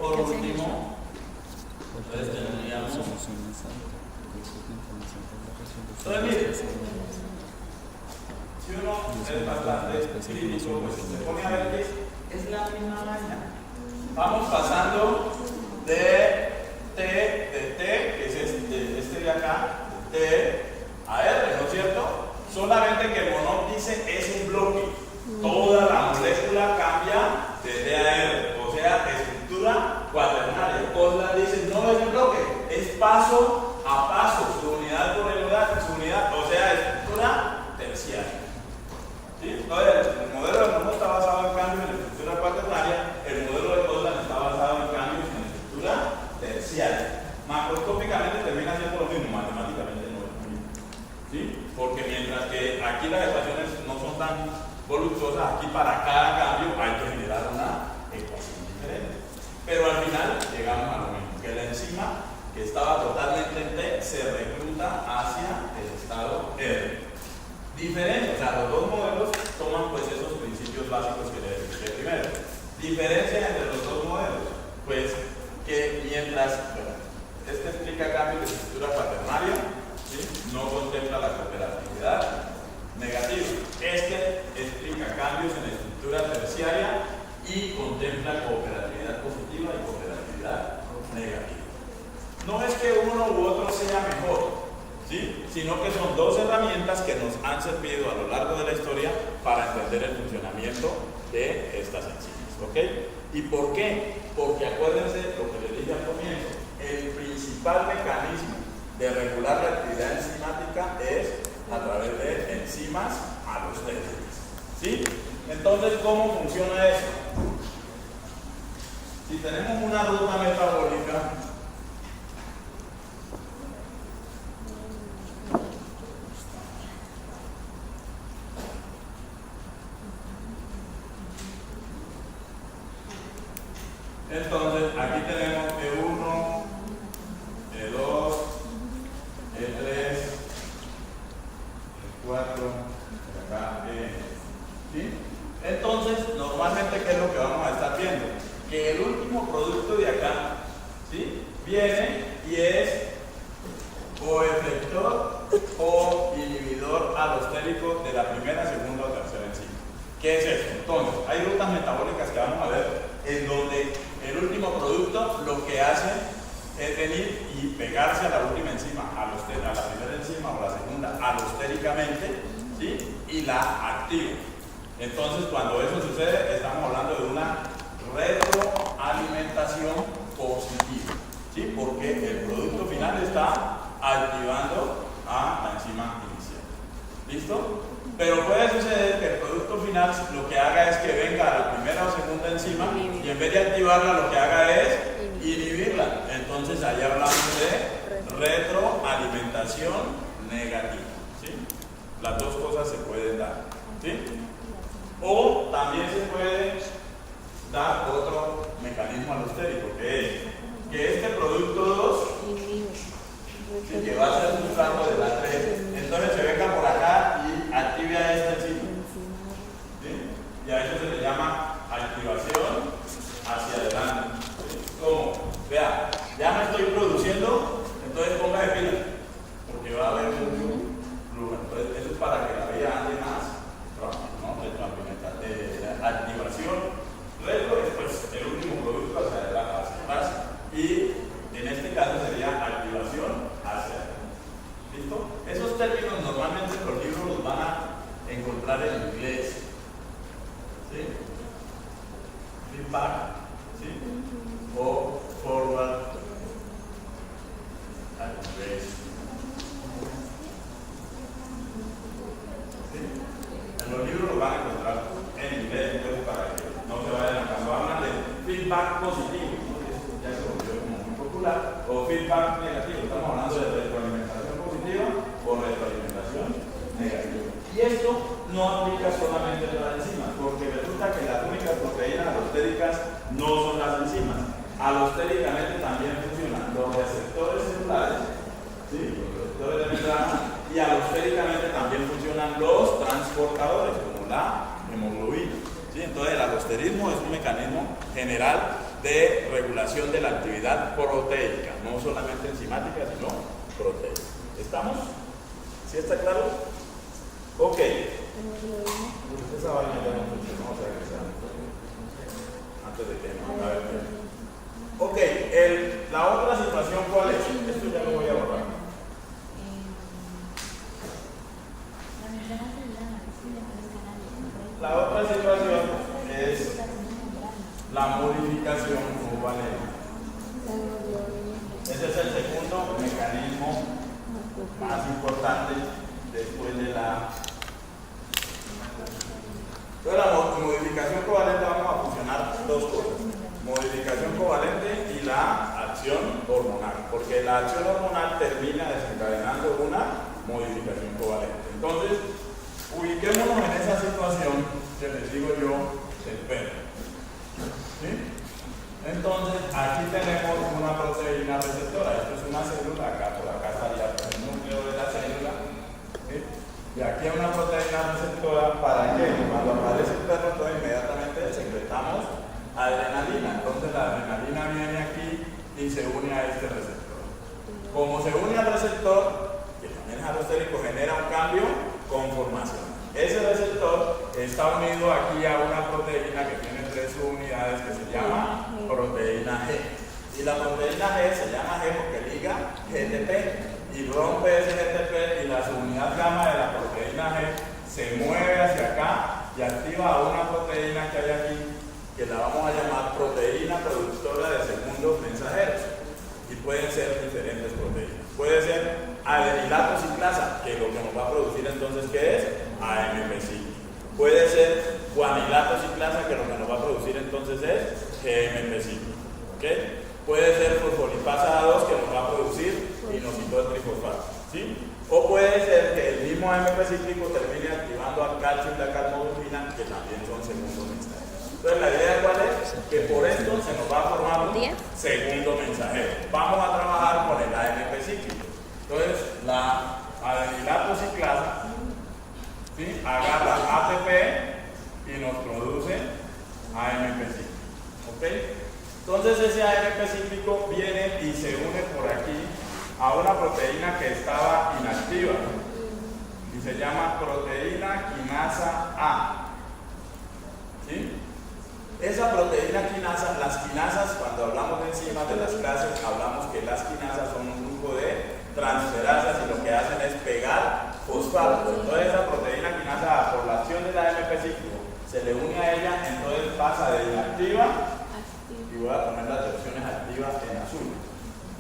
Por último, entonces tendríamos. Entonces, mire, si uno es bastante crítico, pues se pone a ver que es la misma vaina. Vamos pasando de T, que es este de acá, de T a R, ¿no es cierto? Solamente que el monóxido es un bloque. Toda la molécula cambia de T a R, o sea, estructura cuaternaria. Osland dice, no es un bloque, es paso a paso, su unidad por unidad, o sea, estructura terciaria. ¿Sí? Entonces, el modelo de Monod está basado en cambios en estructura cuaternaria, el modelo de Osland está basado en cambios en estructura terciaria. Macroscópicamente termina siendo lo mismo, matemáticamente no es lo mismo. ¿Sí? Porque mientras que aquí las ecuaciones no son tan voluptuosas, aquí para cada cambio hay que generar una ecuación diferente. Pero al final llegamos a lo mismo, que la enzima que estaba totalmente en T se recluta hacia el estado R. Diferencia, o sea, los dos modelos toman pues esos principios básicos que les expliqué primero. Diferencia entre los dos modelos, pues que mientras, bueno, este explica cambios de estructura cuaternaria, ¿sí? No contempla la cooperatividad negativa. Este explica cambios en la estructura terciaria y contempla cooperatividad positiva y cooperatividad negativa. No es que uno u otro sea mejor, ¿sí? Sino que son dos herramientas que nos han servido a lo largo de la historia para entender el funcionamiento de estas enzimas, ¿ok? ¿Y por qué? Porque acuérdense lo que les dije al comienzo, el principal mecanismo de regular la actividad enzimática es a través de enzimas alostéricas, ¿sí? Entonces, ¿cómo funciona eso? Si tenemos una ruta metabólica, entonces aquí tenemos E1, E2, E3, E4, acá ¿sí? Entonces, normalmente, ¿qué es lo que vamos a estar viendo? Que el último producto de acá, ¿sí? Viene y es o efector o inhibidor alostérico de la primera, segunda o tercera enzima. ¿Qué es eso? Entonces, hay rutas metabólicas que vamos a ver en donde el último producto lo que hace es venir y pegarse a la última enzima, a la primera enzima o la segunda, alostéricamente, ¿sí? Y la activa. Entonces, cuando eso sucede, estamos hablando de una retroalimentación positiva, ¿sí? Porque el producto final está activando a la enzima inicial. ¿Listo? Pero puede suceder que el producto final lo que haga es que venga a la primera o segunda enzima y en vez de activarla lo que haga es inhibirla. Entonces ahí hablamos de retroalimentación negativa, ¿sí? Las dos cosas se pueden dar, ¿sí? O también se puede dar otro mecanismo alostérico, que es que este producto 2, ¿sí? Que va a ser un rango de la 3, entonces se venga por acá y active a esta enzima, ¿sí? Y a eso se le llama activación hacia adelante, ¿sí? Como, vea, ya me estoy produciendo, entonces ponga de pila, porque va a haber un flujo. Entonces eso es para que la vía ande más rápido, ¿no? Activación, luego después el último producto hacia atrás, y en este caso sería activación hacia adelante. ¿Listo? Esos términos normalmente en los libros los van a encontrar en inglés, ¿sí? Feedback, ¿sí? O forward activation. ¿Sí? En los libros los van a encontrar en inglés, entonces para que no se vayan a cuando hablan de feedback positivo, ¿no? Eso ya se volvió como muy popular, o feedback negativo, estamos hablando de retroalimentación positiva o retroalimentación negativa. Y esto no aplica solamente a las enzimas, porque resulta que las únicas proteínas alostéricas no son las enzimas. Alostéricamente también funcionan los receptores celulares, ¿sí? Los receptores de membrana, y alostéricamente también funcionan los transportadores, como la hemoglobina, ¿sí? Entonces el alosterismo es un mecanismo general de regulación de la actividad proteica, no solamente enzimática, sino proteica. ¿Estamos? ¿Sí está claro? Ok. Esa vaina ya no funciona, o sea que sea antes de que a ver. Ok, la otra situación, ¿cuál es? Esto ya lo voy a borrar. La otra situación es la modificación covalente. Ese es el segundo mecanismo más importante después de la... Entonces, la modificación covalente, vamos a fusionar dos cosas: modificación covalente y la acción hormonal, porque la acción hormonal termina desencadenando una modificación covalente. Entonces, ubiquémonos en esa situación que les digo yo del perro. ¿Sí? Entonces, aquí tenemos una proteína receptora. Esto es una célula, acá por acá estaría el núcleo de la célula. ¿Sí? Y aquí hay una proteína receptora. ¿Para qué? Cuando aparece el perro, entonces inmediatamente secretamos adrenalina. Entonces la adrenalina viene aquí y se une a este receptor. Como se une al receptor, que también es alostérico, genera un cambio conformacional. Ese receptor está unido aquí a una proteína que tiene 3 subunidades que se llama proteína G. Y la proteína G se llama G porque liga GTP y rompe ese GTP, y la subunidad gamma de la proteína G se mueve hacia acá y activa a una proteína que hay aquí, que la vamos a llamar proteína productora de segundos mensajeros. Y pueden ser diferentes proteínas. Puede ser adenilato ciclasa, que lo que nos va a producir entonces, ¿qué es? AMP cíclico. Puede ser guanilato ciclasa, que lo que nos va a producir entonces es GMP cíclico. ¿Okay? Puede ser fosfolipasa 2, que nos va a producir inositol trifosfato. ¿Sí? O puede ser que el mismo AMP cíclico termine activando al calcio y la calmodulina, que también son segundos mensajeros. Entonces, la idea cuál es, que por esto se nos va a formar un segundo mensajero. Vamos a trabajar con el AMP cíclico. Entonces, la adenilato ciclasa, ¿sí?, agarra ATP y nos produce AMP cíclico. ¿Ok? Entonces, ese AMP cíclico viene y se une por aquí a una proteína que estaba inactiva y se llama proteína quinasa A. ¿Sí? Esa proteína quinasa, las quinasas, cuando hablamos de enzimas de las clases, hablamos que las quinasas son un grupo de transferasas y lo que hacen es pegar fosfatos. Entonces esa proteína quinasa, por la acción del AMP cíclico, se le une a ella, entonces pasa de inactiva, y voy a poner las versiones activas en azul,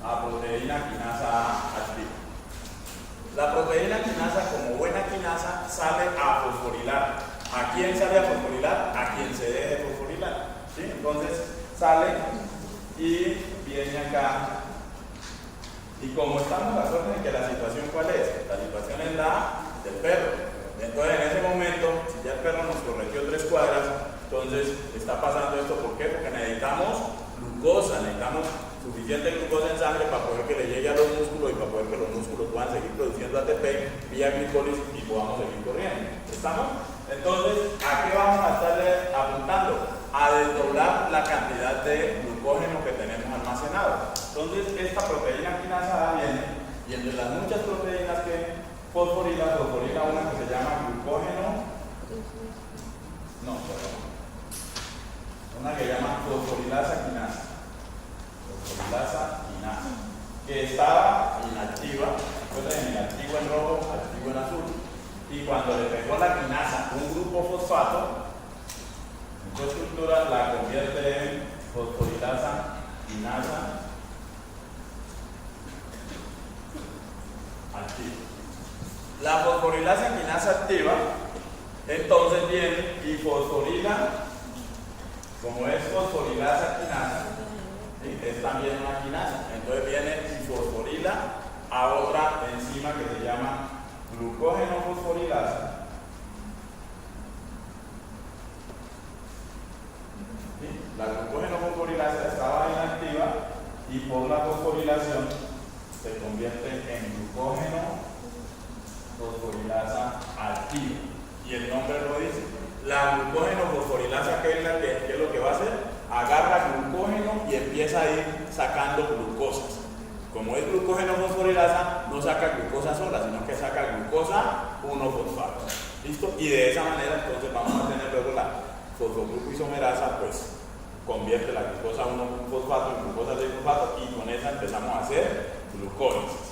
a proteína quinasa A activa. La proteína quinasa, como buena quinasa, sale a fosforilar. ¿A quién sale a fosforilar? A quien se deje fosforilar. ¿Sí? Entonces sale y viene acá. Y como estamos de acuerdo en que la situación, ¿cuál es? La situación es la del perro. Entonces en ese momento, si ya el perro nos corrigió 3 cuadras, entonces está pasando esto. ¿Por qué? Porque necesitamos glucosa, necesitamos suficiente glucosa en sangre para poder que le llegue a los músculos y para poder que los músculos puedan seguir produciendo ATP vía glicólisis y podamos seguir corriendo. ¿Estamos? Entonces, ¿a qué vamos a estar apuntando? A desdoblar la cantidad de glucógeno que tenemos almacenado. Entonces, esta proteína quinasa A viene, y entre las muchas proteínas que fosforila una que se llama glucógeno, no, perdón, una que se llama fosforilasa quinasa. Fosforilasa quinasa, que estaba inactiva, recuerden, inactivo en rojo, activo en azul. Y cuando le pegó la quinasa un grupo fosfato, en su estructura la convierte en fosforilasa quinasa activa. La fosforilasa quinasa activa, entonces viene y fosforila, como es fosforilasa quinasa, ¿sí?, es también una quinasa. Entonces viene y fosforila a otra enzima que se llama glucógeno fosforilasa. ¿Sí? La glucógeno fosforilasa estaba inactiva y por la fosforilación se convierte en glucógeno fosforilasa activa. Y el nombre lo dice. La glucógeno fosforilasa, ¿qué es lo que va a hacer? agarra glucógeno y empieza a ir sacando glucosas. Como es glucógeno fosforilasa, no saca glucosa sola, sino que saca glucosa 1-fosfato. ¿Listo? Y de esa manera entonces vamos a tener luego la fosfoglucoisomerasa, pues convierte la glucosa 1-fosfato en glucosa 6-fosfato y con esa empezamos a hacer glucólisis.